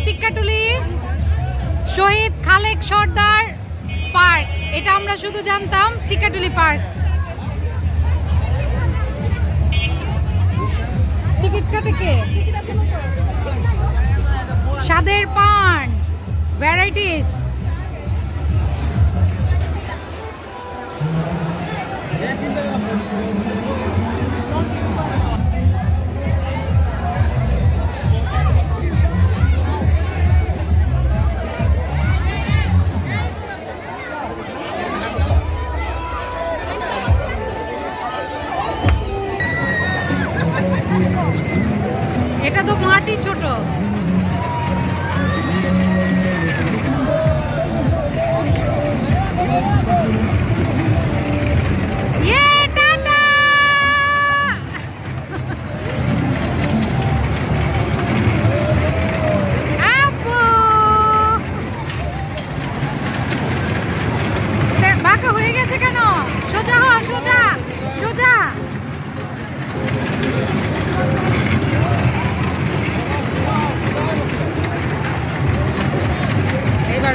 সিক্কাটুলি শহীদ খালেক সর্দার park, এটা আমরা শুধু জানতাম সিক্কাটুলি পার্ক। টিকিট কাটে কে? স্বাদের পান, ভ্যারাইটিস। এটা তো মাটি ছোট। বাঁকা হয়ে গেছে কেন? সোজা হ, সোজা সোজা। এবার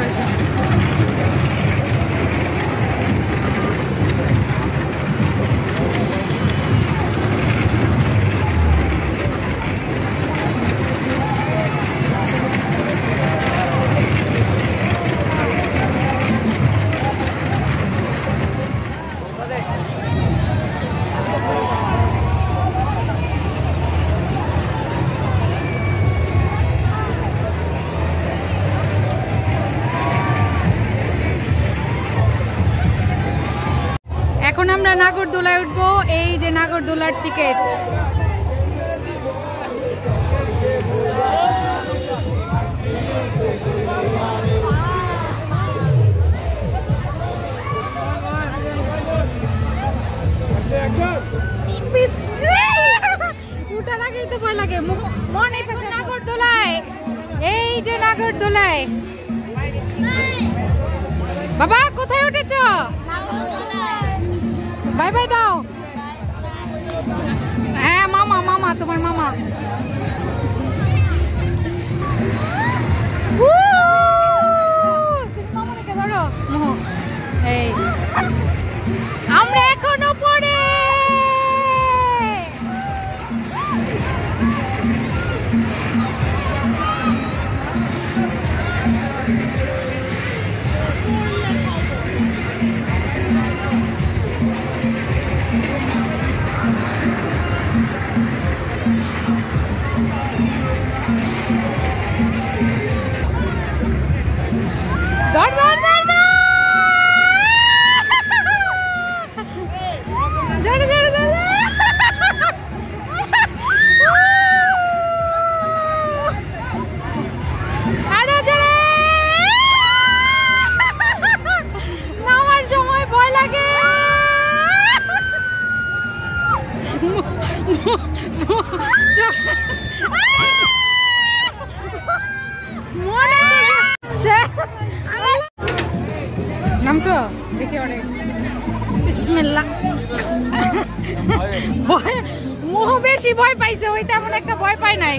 এখন আমরা নাগরদোলায় উঠবো। এই যে নাগরদোলার টিকিট। উঠার আগেই তো ভয় লাগে। মনে নাগরদোলায়, এই যে নাগরদোলায়। বাবা কোথায় উঠেছ? বাই বাই দাও। হ্যাঁ মামা, মামা তোমার মামা। মামাকে ধরো। এই আমরা এখনো পড়ে। ধর ধর ধর ধর। জোরে জোরে জোরে। আরে জোরে। নামার সময় ভয় লাগে। নামছো দেখি অনেক। বিসমিল্লাহ। মোহ বেশি ভয় পাইছে, ওই তেমন একটা ভয় পাই নাই।